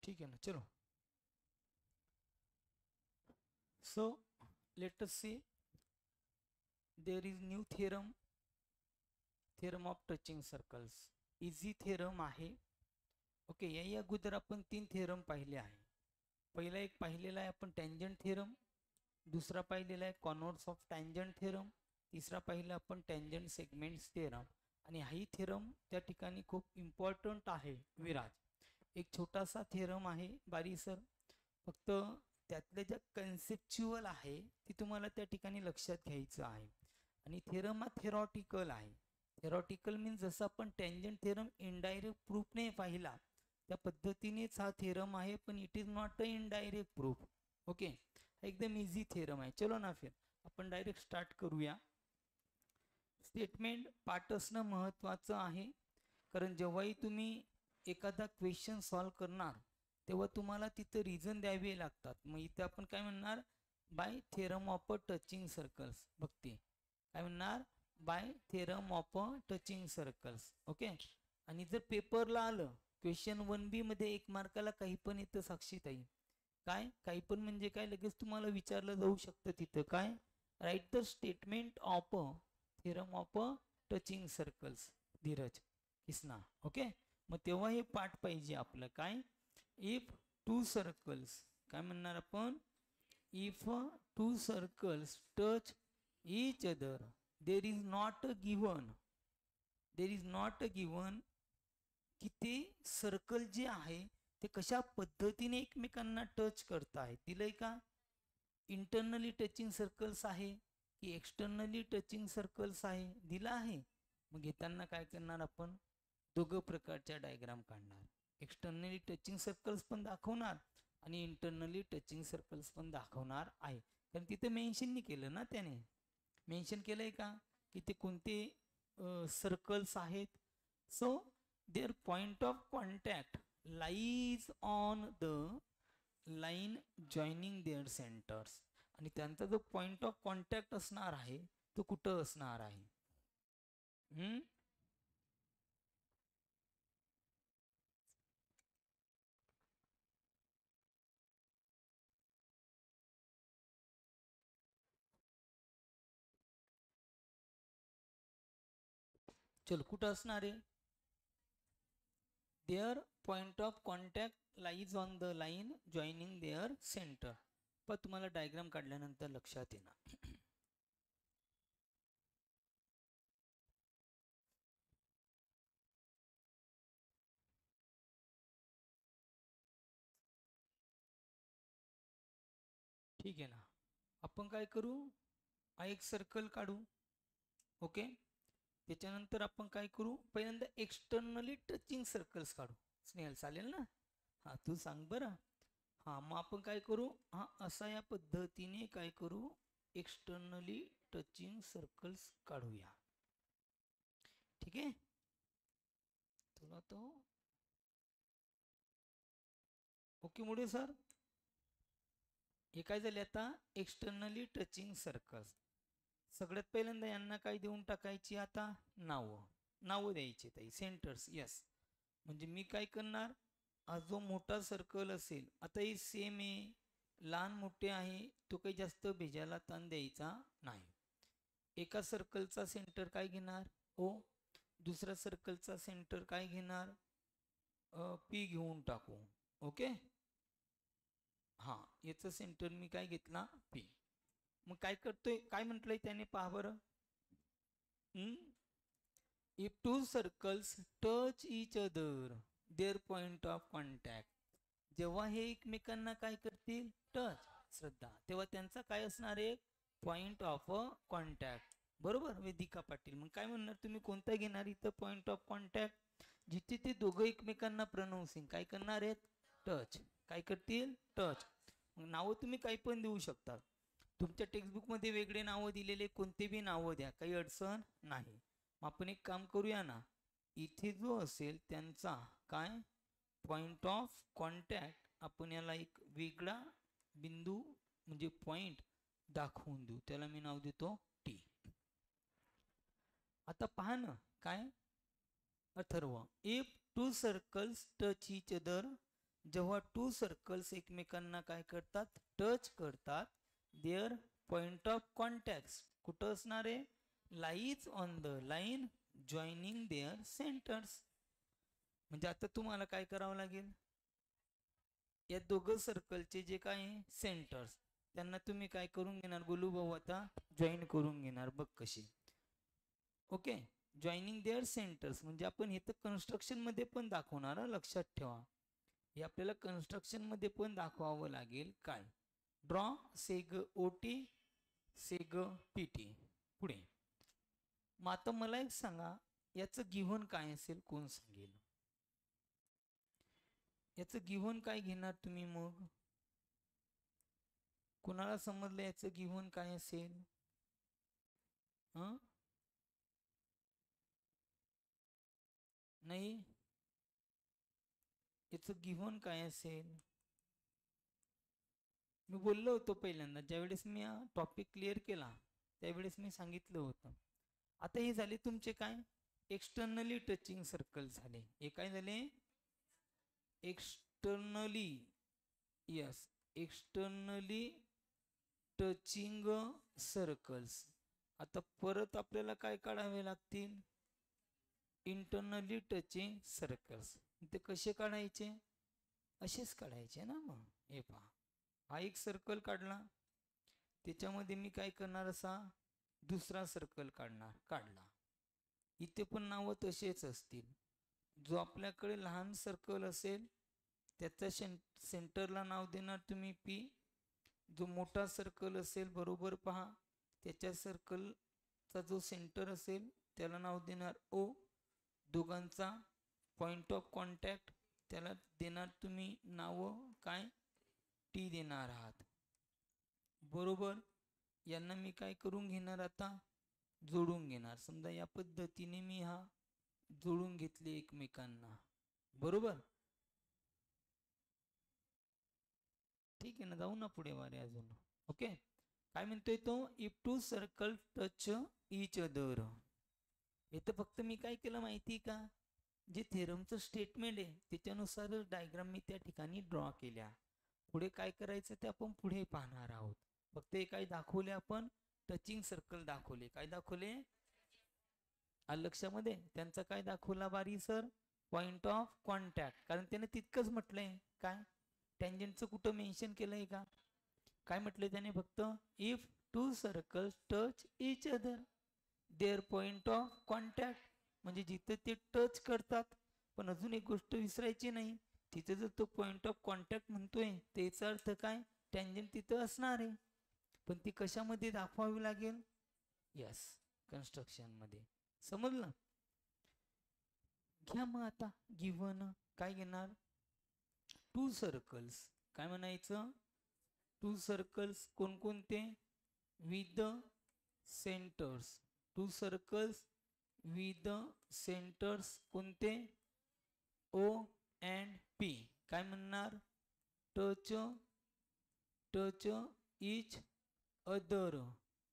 ठीक है ना, चलो. So let us see, there is new theorem, theorem of touching circles. Easy theorem आहे. ओके, या अगोदर आपण 3 थेरम पाहिले आहे. पहिला एक पाहिलेला आहे आपण टँजंट थेरम, दुसरा पाहिलेला आहे कॉन्व्हर्स ऑफ टँजंट थेरम, तिसरा पाहिला आपण टँजंट सेगमेंट्स थेरम. आणि हाही थेरम त्या ठिकाणी खूप इम्पॉर्टंट आहे विराज. एक छोटासा थेरम आहे बारीसर, फक्त त्यातल्या ज्या कन्सेप्च्युअल आहे ती तुम्हाला त्या ठिकाणी लक्षात घ्यायचं आहे. आणि थेरम हा थेरॉटिकल आहे. थेरॉटिकल मीन्स जसं आपण टँजंट थेरम इनडायरेक्ट प्रूफने पाहिला त्या पद्धतीनेच हा थेरम आहे, पण it is not a indirect proof. Okay, एकदम इझी थेरम आहे. चलो ना, फिर आपण डायरेक्ट स्टार्ट करूया. स्टेटमेंट पार्ट असणं महत्त्वाचं आहे, कारण जेव्हाही तुम्ही एखादा क्वेश्चन सॉल्व करणार तेव्हा तुम्हाला तिथं रिझन द्यावे लागतात. मग इथं आपण काय म्हणणार, by theorem of a touching circles. बघते काय म्हणणार, by theorem of a touching circles. Okay, आणि जर पेपरला आलं क्वेश्चन 1B मध्ये 1 मार्काला काही पण येतं साक्षीताई, काय काही पण म्हणजे काय, लगेच तुम्हाला विचारलं जाऊ शकतं तिथं काय, write the statement of a theorem of a touching circles Dheeraj Kisna. Okay, मग तेव्हा हे पाठ पाहिजे आपलं काय, इफ टू सर्कल्स, काय म्हणणार आपण, if two circles touch each other, there is not a given, there is not a given की ते सर्कल जे आहे ते कशा पद्धतीने एकमेकांना टच करत आहे. दिलंय का, इंटरनली टचिंग सर्कल्स आहे की एक्सटर्नली टचिंग सर्कल्स आहे, दिला आहे. मग घेताना काय करणार आपण, दोघं प्रकारच्या डायग्राम काढणार. एक्सटर्नली टचिंग सर्कल्स पण दाखवणार आणि इंटरनली टचिंग सर्कल्स पण दाखवणार आहे. कारण तिथे मेन्शन नाही केलं ना, त्याने मेन्शन केलंय का की ते कोणते सर्कल्स आहेत. So their point of contact lies on the line joining their centres. आणि त्यांचा जो पॉइंट ऑफ कॉन्टॅक्ट असणार आहे तो कुठं असणार आहे. चल, कुठं असणार आहे, there point of contact lies on the line joining there centre. पण तुम्हाला डायग्राम काढल्यानंतर लक्षात येणार. ठीक आहे ना, आपण काय करू, हा एक सर्कल काढू. ओके, त्याच्यानंतर आपण काय करू, पहिल्यांदा एक्सटर्नली टचिंग सर्कल्स काढू. स्नेहल चालेल ना, हां तू सांग बरं. हां, मग आपण काय करू, हां असा या पद्धतीने काय करू, एक्सटर्नली टचिंग सर्कल्स काढूया. ठीक आहे, तुला तो ओके मुळे सर. हे काय झाले आता, एक्सटर्नली टचिंग सर्कल्स. सगळ्यात पहिल्यांदा यांना काय देऊन टाकायची, आता नावं, नावं द्यायची ताई, सेंटर्स. यस, म्हणजे मी काय करणार, हा जो मोठा सर्कल असेल, आता हे सेम आहे, लहान मोठे आहे, तो काही जास्त भेजायला ताण द्यायचा नाही. एका सर्कलचा सेंटर काय घेणार ओ, दुसऱ्या सर्कलचा सेंटर काय घेणार पी घेऊन टाकू. ओके, हां याचं सेंटर मी काय घेतला पी. मग काय करतोय, काय म्हटलंय त्याने, पहा बरं, if two circles touch each other there point of contact, जेव्हा हे एकमेकांना काय करतील, टच, श्रद्धा, तेव्हा त्यांचा काय असणार आहे, पॉइंट ऑफ अ कॉन्टॅक्ट. बरोबर वेदिका पाटील. मग काय म्हणणार तुम्ही, कोणता घेणार इथं पॉइंट ऑफ कॉन्टॅक्ट, जिथे ते दोघं एकमेकांना प्रोनाउन्सिंग काय करणार आहेत, टच, काय करतील, टच. मग नावं तुम्ही काही पण देऊ शकता, तुमच्या टेक्स्टबुकमध्ये वेगळे नावं दिलेले, कोणते बी नावं द्या, काही अडचण नाही. मग आपण एक काम करूया ना, इथे जो असेल त्यांचा काय पॉइंट ऑफ कॉन्टॅक्ट, आपण याला एक वेगळा बिंदू म्हणजे पॉइंट दाखवून देऊ, त्याला मी नाव देतो टी. आता पहा ना, काय Atharva, if two circles touch each other जेव्हा टू सर्कल्स एकमेकांना काय करतात, टच करतात, देअर पॉइंट ऑफ कॉन्टॅक्ट कुठं असणार आहे, lies on the line joining their centres. म्हणजे आता तुम्हाला काय करावं लागेल, या दोघं सर्कलचे जे काय सेंटर्स त्यांना तुम्ही काय करून घेणार, गोलू भाऊ आता जॉईन करून घेणार. बघ कशी. ओके, जॉईनिंग देअर सेंटर्स म्हणजे आपण हे तर कन्स्ट्रक्शन मध्ये पण दाखवणार, लक्षात ठेवा. हे आपल्याला कन्स्ट्रक्शन मध्ये पण दाखवावं लागेल. काय, ड्रॉ सेग ओटी सेग पीटी. पुढे मग आता मला एक सांगा, याचं गिव्हन काय असेल, कोण सांगेल? याचं गिव्हन काय घेणार तुम्ही? मग कुणाला समजलं याचं गिव्हन काय असेल? नाही, याचं गिव्हन काय असेल? मी बोललो होतो पहिल्यांदा, ज्यावेळेस मी हा टॉपिक क्लिअर केला त्यावेळेस मी सांगितलं होतं. आता हे झाले तुमचे काय, एक्सटर्नली टचिंग सर्कल झाले. हे काय झाले, externally, yes, externally touching circles. आता परत आपल्याला काय काढावे लागतील, इंटरनली टचिंग सर्कल्स. ते कसे काढायचे, असेच काढायचे ना. मग हे पहा, हा एक सर्कल काढला, त्याच्यामध्ये मी काय करणार, असा दुसरा सर्कल काढला. इथे पण नावं तसेच असतील. जो आपल्याकडे लहान सर्कल असेल त्याच्या सेंटरला नाव देणार तुम्ही पी. जो मोठा सर्कल असेल, बरोबर पहा, त्याच्या सर्कलचा जो सेंटर असेल त्याला नाव देणार ओ. दोघांचा पॉइंट ऑफ कॉन्टॅक्ट त्याला देणार तुम्ही नाव काय, टी देणार आहात. बरोबर. यांना मी काय करून घेणार, आता जोडून घेणार. समजा या पद्धतीने मी हा जोडून घेतले एकमेकांना. बरोबर, ठीक आहे ना. जाऊ ना पुढे वारे अजून. ओके, काय म्हणतोय तो, if two circle touch each other. हे तर फक्त मी काय केलं माहिती का, जे थेरमचं स्टेटमेंट आहे त्याच्यानुसार डायग्राम मी त्या ठिकाणी ड्रॉ केल्या. पुढे काय करायचं ते आपण पुढे पाहणार आहोत. फक्त हे काय दाखवले आपण, टचिंग सर्कल दाखवले. काय दाखवले, लक्षामध्ये त्यांचा काय दाखवला बारी सर, पॉइंट ऑफ कॉन्टॅक्ट. कारण त्याने तितकंच म्हटलंय. काय, टँजंटचं कुठं मेन्शन केलंय का? काय म्हटलंय त्याने, फक्त if two circles touch each other there point of contact. म्हणजे जिथे ते टच करतात. पण अजून एक गोष्ट विसरायची नाही, तिथे जर तो पॉइंट ऑफ कॉन्टॅक्ट म्हणतोय त्याचा अर्थ काय, टँजंट तिथं असणार आहे. पण ती कशामध्ये दाखवावी लागेल, यस, कन्स्ट्रक्शन मध्ये. समजलं? घ्या मग आता गिव्हन काय घेणार, टू सर्कल्स. काय म्हणायचं, टू सर्कल्स कोणकोणते, with the centres. Two circles with the centres कोणते, ओ अँड पी. काय म्हणणार, touch touch each other.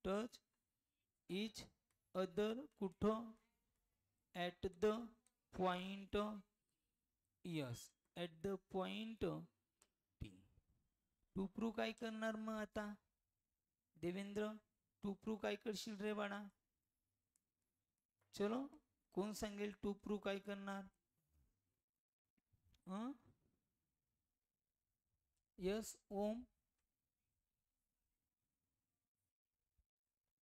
Touch each other कुठं, at the point, yes, at the point P. To prove काय करणार मग आता देवेंद्र, टू प्रूव्ह काय करशील रे बाळा? चलो, कोण सांगेल टू प्रूव्ह काय करणार? यस ओम.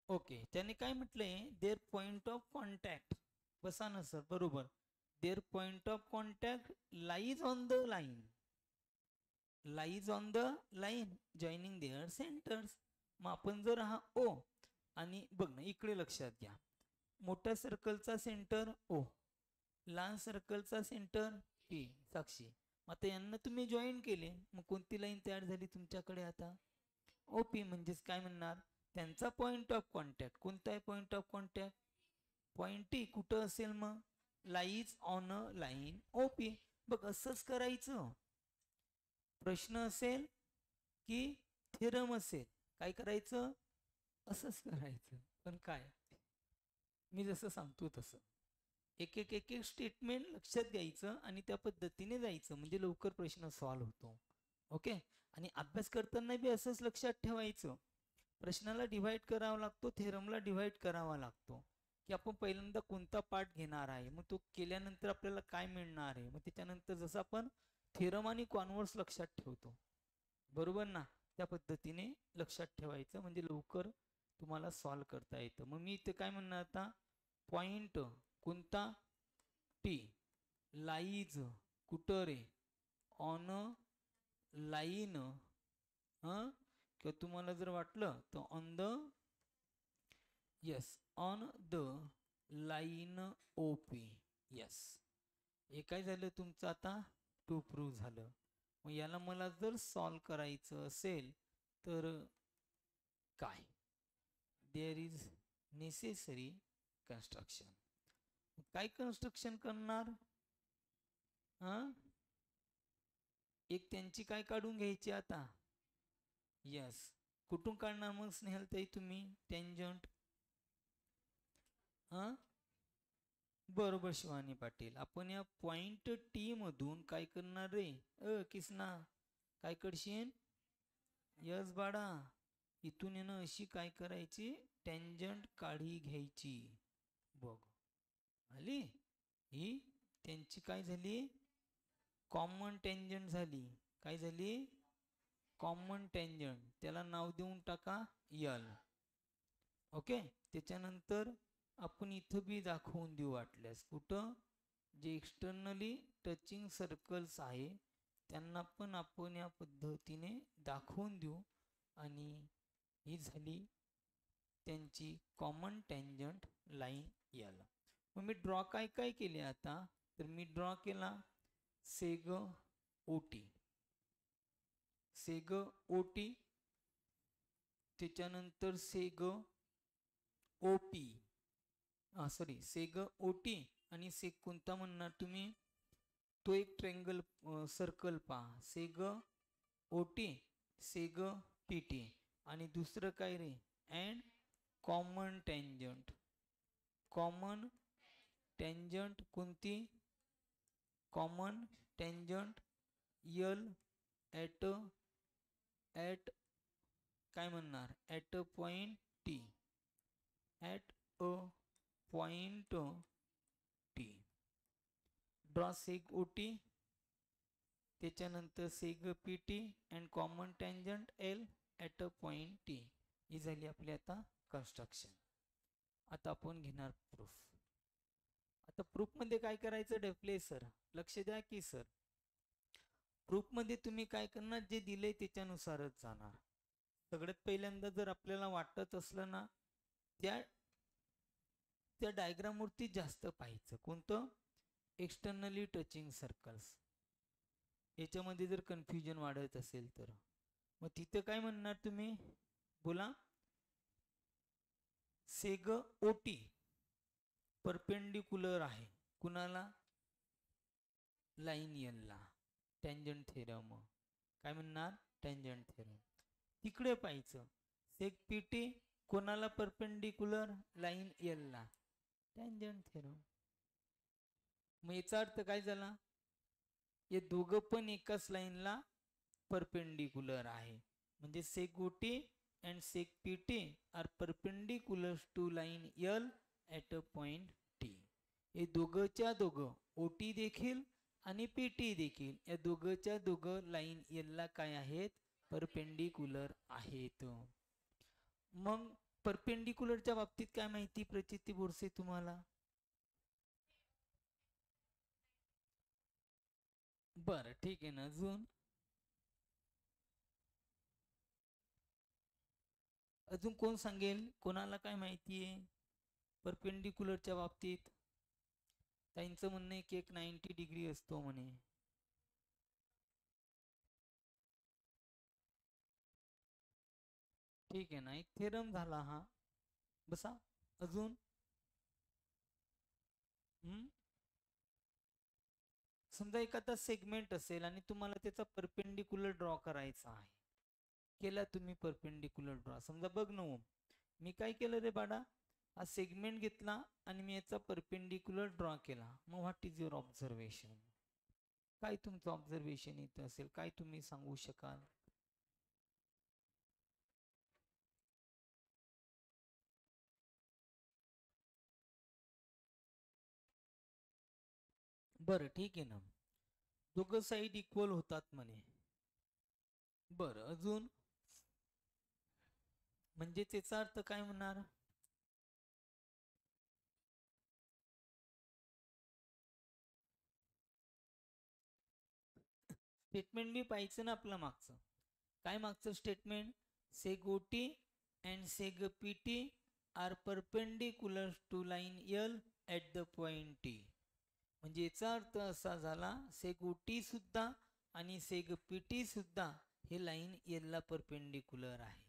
ओके, त्याने काय म्हटलंय, देअर पॉइंट ऑफ कॉन्टॅक्ट. बसा ना सर, बरोबर. Their point of contact lies on the line, lies on the line joining their centres. मग आपण जर हा ओ, आणि बघ ना इकडे लक्षात घ्या, मोठ्या सर्कलचा सेंटर ओ, लहान सर्कलचा सेंटर पी. साक्षी, आता यांना तुम्ही जॉईन केले, मग कोणती लाईन तयार झाली तुमच्याकडे आता, ओपी. म्हणजेच काय म्हणणार, त्यांचा पॉइंट ऑफ कॉन्टॅक्ट कोणता आहे, point of contact point T. कुठं असेल मग, lies on a line OP. बघ असंच करायचं. प्रश्न असेल की थेरम असेल, काय करायचं, असंच करायचं. पण काय, मी जसं सांगतो तसं. एक एक एक एक स्टेटमेंट लक्षात घ्यायचं आणि त्या पद्धतीने जायचं, म्हणजे लवकर प्रश्न सॉल्व्ह होतो. ओके. आणि अभ्यास करताना बी असंच लक्षात ठेवायचं, प्रश्नाला डिव्हाइड करावा लागतो, थेरमला डिव्हाइड करावा लागतो, की आपण पहिल्यांदा कोणता पार्ट घेणार आहे, मग तो केल्यानंतर आपल्याला काय मिळणार आहे, मग त्याच्यानंतर जसं आपण थेरम आणि कॉन्व्हर्स लक्षात ठेवतो, बरोबर ना, त्या पद्धतीने लक्षात ठेवायचं, म्हणजे लवकर तुम्हाला सॉल्व्ह करता येतं. मग मी इथे काय म्हणणार आता, पॉइंट कोणता, टी, लाईज कुठं रे, ऑन लाईन, किंवा तुम्हाला जर वाटलं तर on the, yes, on the line OP. Yes, हे काय झालं तुमचं आता, टू प्रूव्ह झालं. मग याला मला जर सॉल्व्ह करायचं असेल तर काय, देअर इज नेसेसरी कन्स्ट्रक्शन. काय कन्स्ट्रक्शन करणार, एक त्यांची काय काढून घ्यायची आता, यस, कुठून काढणार मग स्नेहलताई तुम्ही, टेंजंट, बरोबर शिवानी पाटील, आपण या पॉइंट टी मधून काय करणार रे, किसना, काय करशील, यस बाळा, इथून येणं अशी काय करायची, टेंजंट काढी घ्यायची, बघ आली, ही त्यांची काय झाली, कॉमन टेंजंट झाली, काय झाली, कॉमन टेंजंट, त्याला नाव देऊन टाका यल. ओके. त्याच्यानंतर आपण इथं बी दाखवून देऊ वाटल्यास, कुठं, जे एक्सटर्नली टचिंग सर्कल्स आहे त्यांना पण आपण या पद्धतीने दाखवून देऊ, आणि ही झाली त्यांची कॉमन टेंजंट लाईन यल. मग मी ड्रॉ काय काय केले आता, तर मी ड्रॉ केला सेग ओटी, सेग ओटी, त्याच्यानंतर सेग ओपी, सॉरी सेग ओटी, आणि सेग कोणता म्हणणार तुम्ही, तो एक ट्रँगल सर्कल पहा, सेग ओटी, सेग पीटी, आणि दुसरं काय रे, and common tangent, common tangent कोणती, कॉमन टेंजंट यल ॲट काय म्हणणार, at a point T, at a point T, draw seg OT, त्याच्यानंतर seg P T and common tangent L at a point T. ही झाली आपली आता construction. आता आपण घेणार प्रूफ. आता प्रूफ मध्ये काय करायचं डेफले सर, लक्ष द्या की सर, प्रूफ मध्ये तुम्ही काय करणार, जे दिले त्याच्यानुसारच जाणार. सगळ्यात पहिल्यांदा जर आपल्याला वाटत असलं ना, त्या डायग्राम वरती जास्त पाहायचं, कोणतं, एक्सटर्नली टचिंग सर्कल्स. याच्यामध्ये जर कन्फ्युजन वाढत असेल तर मग तिथं काय म्हणणार तुम्ही, बोला, सेग ओटी परपेंडिक्युलर आहे कुणाला, लाईन एलला, टेंजंट थेरम, काय म्हणणार, टेंजंट थेरम. तिकडे पाहायचं, सेग पीटी कोणाला परपेंडिक्युलर, लाईन एलला, टेंजंट थेरम. मग याचा अर्थ काय झाला, हे दोघं पण एकाच लाईनला परपेंडिक्युलर आहे, म्हणजे सेग ओटी and sec pt are perpendicular to line L at a point T. हे दोघंच्या दोघं OT देखील आणि PT देखील या दोघंच्या दोघं लाईन L ला काय आहेत, परपेंडिक्युलर आहेत. मग परपेंडिक्युलरच्या बाबतीत काय माहिती प्रचिती बोरसे तुम्हाला, बरं ठीक आहे ना, अजून कोण सांगेल, कोणाला काय माहिती आहे परपेंडिक्युलरच्या बाबतीत. त्यांचं म्हणणं आहे की एक 90 डिग्री असतो म्हणे. ठीक आहे ना, एक थेरम झाला हा, बसा. अजून समजा एखादा सेगमेंट असेल आणि तुम्हाला त्याचा परपेंडिक्युलर ड्रॉ करायचा आहे, केला तुम्ही परपेंडिक्युलर ड्रॉ, समजा बघ ना, मी काय केलं रे बाळा, हा सेगमेंट घेतला आणि मी याचा परपेंडिक्युलर ड्रॉ केला. मग व्हॉट इज युअर ऑब्झर्वेशन? काय तुमचं ऑब्झर्वेशन इथं असेल, काय तुम्ही सांगू शकाल? बरं ठीक आहे ना, दोघं साईड इक्वल होतात म्हणे. बरं अजून, म्हणजे त्याचा अर्थ काय म्हणणार? स्टेटमेंट बी पाहिजे ना आपलं मागचं. काय मागचं statement? Seg OT and seg PT are perpendicular to line L at the point T. म्हणजे याचा अर्थ असा झाला, सेग ओटी सुद्धा आणि सेग पीटी सुद्धा हे लाईन एल ला परपेंडिक्युलर आहे.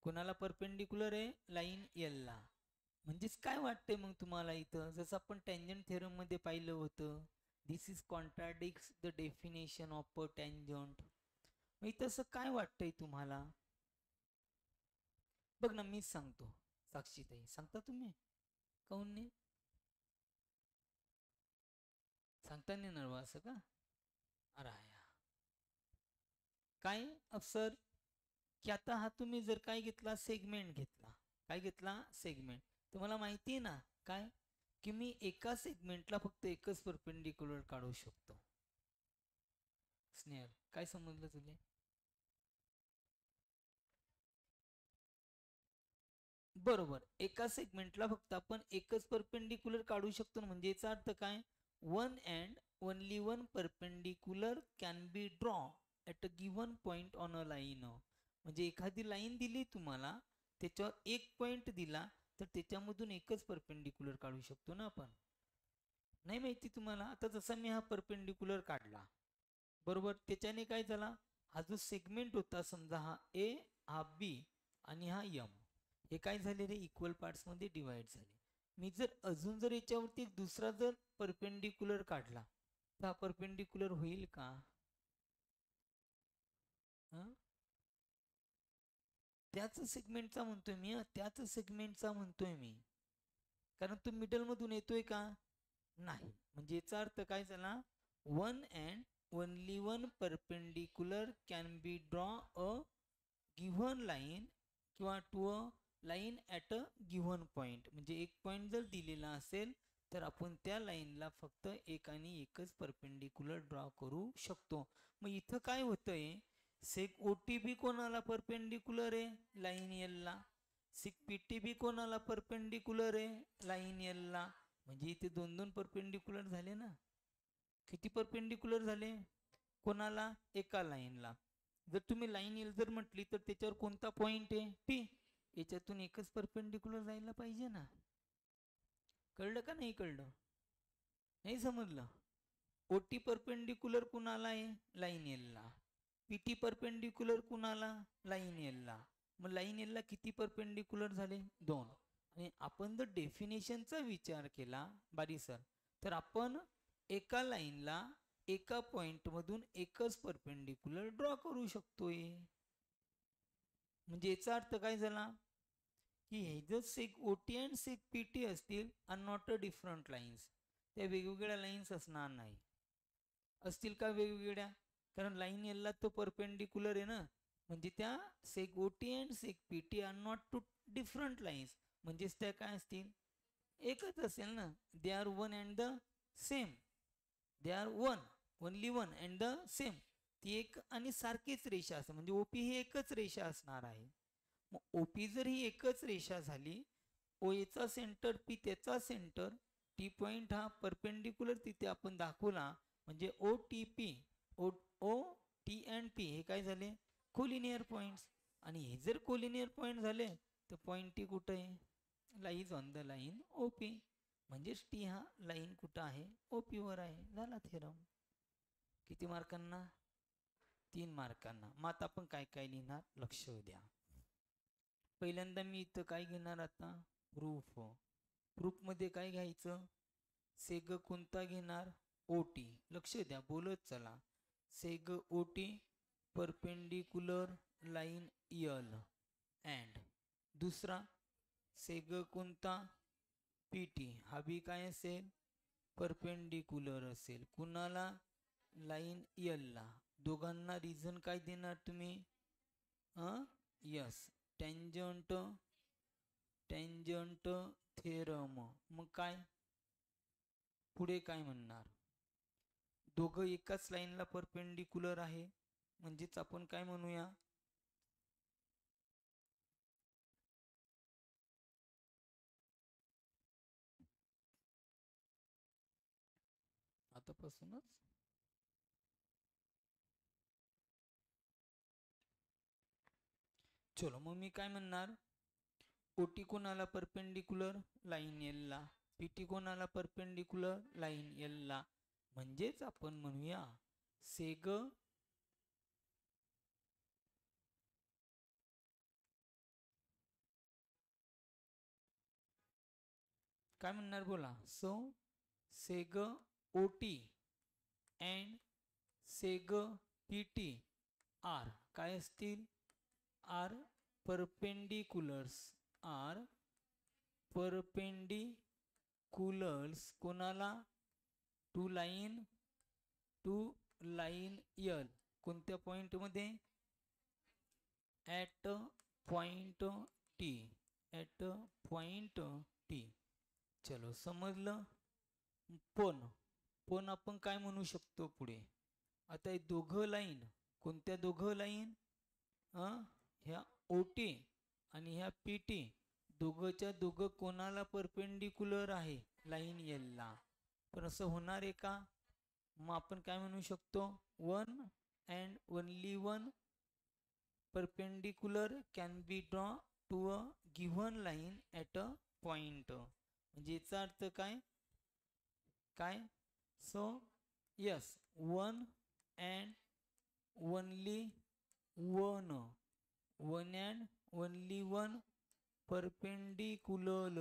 कोणाला परपेंडिक्युलर आहे? लाईन एल ला. म्हणजेच काय वाटतंय मग तुम्हाला इथं, जसं आपण टँजंट थेरम मध्ये पाहिलं होतं, this is contradicts the definition of a tangent. मग इथं असं काय वाटतंय तुम्हाला? बघ ना, मीच सांगतो. साक्षीताई सांगता तुम्ही? काऊन नाही सांगता? नाही नर्व असं का? अरे काय अफसर, की आता हा तुम्ही जर काय घेतला, सेगमेंट घेतला. काय घेतला? सेगमेंट. तुम्हाला माहिती आहे ना काय, की मी एका सेगमेंटला फक्त एकच परपेंडिक्युलर काढू शकतो. स्नेहल काय समजलं तुले? बरोबर, एका सेगमेंटला फक्त आपण एकच परपेंडिक्युलर काढू शकतो. म्हणजे याचा अर्थ काय? One and only one perpendicular can be draw at a given point on a line. म्हणजे एखादी लाईन दिली तुम्हाला, त्याच्यावर एक पॉइंट दिला, तर त्याच्यामधून एकच परपेंडिक्युलर काढू शकतो ना आपण. नाही माहिती तुम्हाला? आता जसा मी हा परपेंडिक्युलर काढला, बरोबर, त्याच्याने काय झाला, हा जो सेगमेंट होता, समजा हा ए, हा बी आणि हा एम, हे काय झाले रे, इक्वल पार्ट्स मध्ये डिवाइड झाले. मी जर अजून जर याच्यावरती एक दुसरा जर परपेंडिक्युलर काढला, तर हा परपेंडिक्युलर होईल का? त्याच सेगमेंटचा म्हणतोय मी, त्याच सेगमेंटचा म्हणतोय मी. कारण तो मिडल मधून येतोय का? नाही. म्हणजे याचा अर्थ काय झाला, one and only one perpendicular can be draw a given line किंवा to a line at a given point. म्हणजे एक पॉइंट जर दिलेला असेल, तर आपण त्या लाईनला फक्त एक आणि एकच परपेंडिक्युलर ड्रॉ करू शकतो. मग इथं काय होतंय, सेक ओटी बी कोणाला परपेंडिक्युलर आहे? लाईन एल ला. सिक पीटी बी कोणाला परपेंडिक्युलर आहे? लाईन एल ला. म्हणजे इथे दोन दोन परपेंडिक्युलर झाले ना. किती परपेंडिक्युलर झाले? कोणाला? एका लाईनला. जर तुम्ही लाईन एल जर म्हटली, तर त्याच्यावर कोणता पॉइंट आहे? पी. याच्यातून एकच परपेंडिक्युलर जायला पाहिजे ना. कळलं का नाही कळलं? नाही समजलं? ओटी परपेंडिक्युलर कुणाला आहे? लाईन एल ला. पीटी परपेंडिक्युलर कुणाला? लाईन एल ला. मग लाईन एल ला किती परपेंडिक्युलर झाले? दोन. आणि आपण जर डेफिनेशनचा विचार केला बारी सर, तर आपण एका लाईनला एका पॉइंट मधून एकच परपेंडिक्युलर ड्रॉ करू शकतोय. म्हणजे याचा अर्थ काय झाला, की हे जर seg OT and seg PT असतील, are not a different lines, त्या वेगवेगळ्या लाईन्स असणार नाही. असतील का वेगवेगळ्या? कारण लाईन एलला तो परपेंडिक्युलर आहे ना. म्हणजे त्या seg OT and seg PT are not two different lines. म्हणजेच त्या काय असतील? एकच असेल ना. They are one and the same. They are one, only one and the same. ती एक आणि सारखीच रेषा असते. म्हणजे ओपी ही एकच रेषा असणार आहे. मग ओपी जर ही एकच रेषा झाली, ओ याचा सेंटर, पी त्याचा सेंटर, टी पॉइंट हा परपेंडिक्युलर तिथे आपण दाखवला, म्हणजे O T P, O O T and P हे काय झाले? Collinear points. आणि हे जर कोलिनियर पॉइंट झाले, तर पॉइंट टी कुठे आहे? Lies on the line OP. म्हणजेच टी हा लाईन कुठं आहे? ओपी वर आहे. झाला थेरम. किती मार्कांना? 3 मार्कांना. मग आता आपण काय काय लिहिणार लक्ष द्या. पहिल्यांदा मी इथं काय घेणार आता? प्रूफ. प्रूफ मध्ये काय घ्यायचं? सेग कोणता घेणार? ओटी. लक्ष द्या, बोलत चला. सेग ओटी परपेंडिक्युलर लाईन यल अँड दुसरा सेग कोणता PT, हा बी काय असेल परपेंडिक्युलर असेल कुणाला लाईन L ला. दोघांना रिझन काय देणार तुम्ही यस टँजंट थेरम. मग काय पुढे काय म्हणणार दोघं एकाच लाईनला परपेंडिक्युलर आहे म्हणजेच आपण काय म्हणूया आतापासूनच चलो मग मी काय म्हणणार OT कोणाला परपेंडिक्युलर लाईन L ला, PT कोणाला परपेंडिक्युलर लाईन L ला. म्हणजेच आपण म्हणूया सेग काय म्हणणार बोला. So seg OT and seg PT are काय असतील आर परपेंडिक्युलर्स कोणाला टू लाईन L कोणत्या पॉइंट मध्ये ॲट पॉइंट T. चलो समजलं. पण आपण काय म्हणू शकतो पुढे आता हे दोघं लाईन कोणत्या दोघं लाईन ह्या OT आणि ह्या PT दोघंच्या दोघं कोणाला परपेंडिक्युलर आहे लाईन L ला. पण असं होणार आहे का मग आपण काय म्हणू शकतो one and only one perpendicular can be draw to a given line at a point. म्हणजे याचा अर्थ काय so yes one and only one and only one perpendicular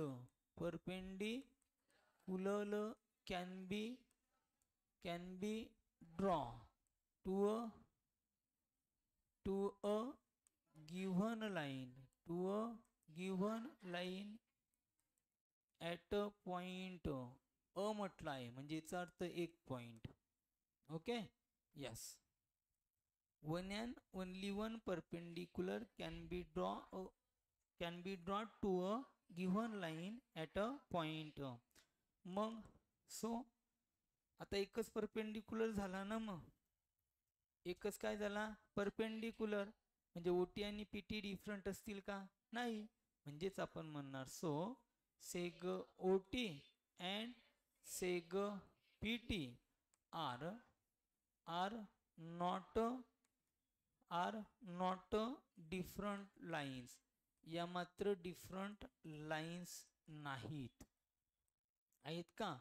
can be draw to a given line at a point. म्हटलं आहे म्हणजे याचा अर्थ एक point. Okay yes one and only one perpendicular can be draw to a given line at a point. मग so आता एकच perpendicular झाला ना मग एकच काय झाला परपेंडिक्युलर म्हणजे OT आणि PT डिफरंट असतील का नाही. म्हणजेच आपण म्हणणार so seg OT and seg PT are not different lines. या मात्र डिफरंट लाईन्स नाहीत आहेत का.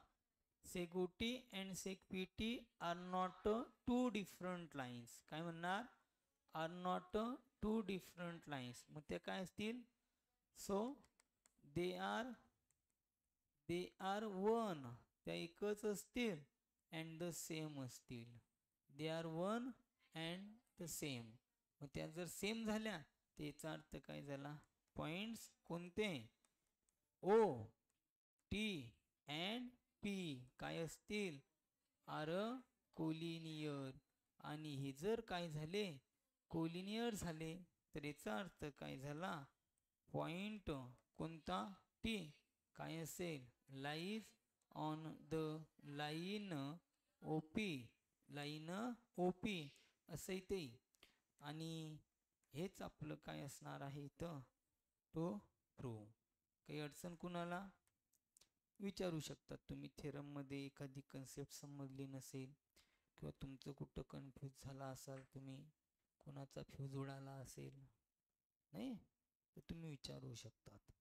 Seg OT and seg PT are not two different lines. काय म्हणणार are not two different lines. मग ते काय असतील सो दे आर वन त्या एकच असतील अँड द सेम असतील. दे are one and the same. मग त्या जर सेम झाल्या त्याचा अर्थ काय झाला पॉइंट्स कोणते OT अँड P काय असतील आर कोलिनियर. आणि हे जर काय झाले कोलिनियर झाले तर याचा अर्थ काय झाला पॉइंट कोणता T काय असेल lies on the line OP असं इथे. आणि हेच आपलं काय असणार आहे इथं तो प्रूव्ह. काही अडचण कुणाला विचारू शकतात तुम्ही. थेरम मध्ये एखादी कन्सेप्ट समजली नसेल किंवा तुमचं कुठं कन्फ्यूज झाला असाल तुम्ही कोणाचा फ्यूज उडाला असेल नाही तर तुम्ही विचारू शकतात.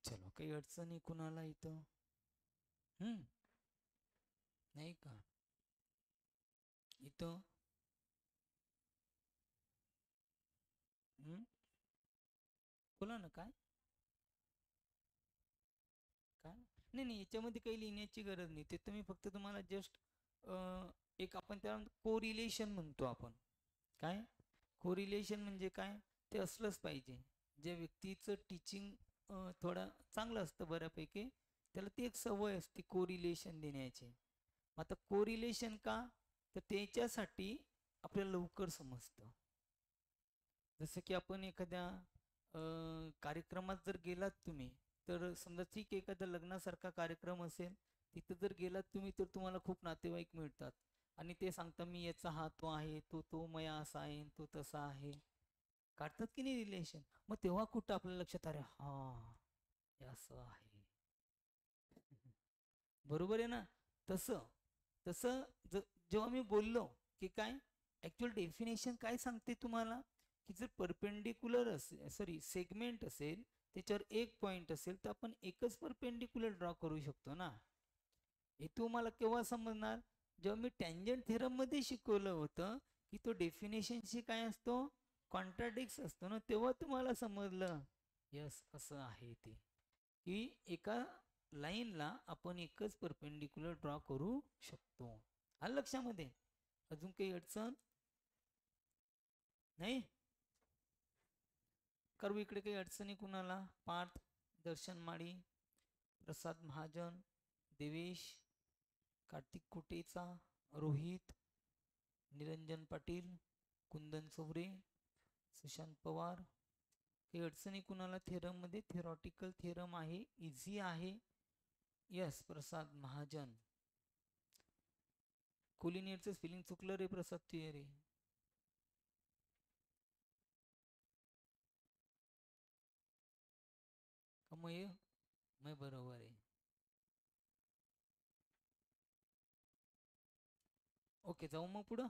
चलो काही अडचणी कुणाला इथं नाही का इथं बोला ना काय नाही याच्यामध्ये काही लिहिण्याची गरज नाही. ते तुम्ही फक्त तुम्हाला जस्ट एक आपण त्याला कोरिलेशन म्हणतो आपण. काय कोरिलेशन म्हणजे काय ते असलंच पाहिजे. ज्या व्यक्तीचं टीचिंग थोडं चांगलं असतं बऱ्यापैकी, त्याला ती एक सवय असते कोरिलेशन देण्याची. आता कोरिलेशन का, तर त्याच्यासाठी आपल्याला लवकर समजतं. जसं की आपण एखाद्या कार्यक्रमात जर गेलात तुम्ही, तर समजा ठीक आहे एखादा लग्नासारखा कार्यक्रम असेल, तिथं जर गेलात तुम्ही तर तुम्हाला खूप नातेवाईक मिळतात आणि ते सांगता मी याचा हा तो आहे, तो मया असा आहे, तो तसा आहे. काढतात की नाही रिलेशन. मग तेव्हा कुठं आपल्या लक्षात अरे हा हे असं आहे. बरोबर आहे ना. तसं तसं जेव्हा मी बोललो की काय ऍक्च्युअल डेफिनेशन काय सांगते तुम्हाला, की जर परपेंडिक्युलर असेल, सॉरी सेगमेंट असेल, त्याच्यावर एक पॉइंट असेल तर आपण एकच परपेंडिक्युलर ड्रॉ करू शकतो ना. हे तुम्हाला केव्हा समजणार, जेव्हा मी टँजंट थेरम मध्ये शिकवलं होतं की तो डेफिनेशनशी काय असतो, कॉन्ट्राडिक्स असतो ना, तेव्हा तुम्हाला समजलं यस असं आहे ते, की एका लाईनला आपण एकच परपेंडिक्युलर ड्रॉ करू शकतो. आलं लक्षामध्ये. अजून काही अडचण नाही. करू इकडे काही अडचणी कुणाला. पार्थ, दर्शन माळी, प्रसाद महाजन, देवेश, कार्तिक कुटेचा, रोहित, निरंजन पाटील, कुंदन चौरे, सुशांत पवार. काही अडचणी कुणाला थेरम मध्ये. थेरॉटिकल थेरम आहे, इझी आहे. यस प्रसाद महाजन. कोलिनियरचं स्पेलिंग चुकलं रे प्रसाद तुये रे. का मग बरोबर आहे. ओके जाऊ मग पुढं.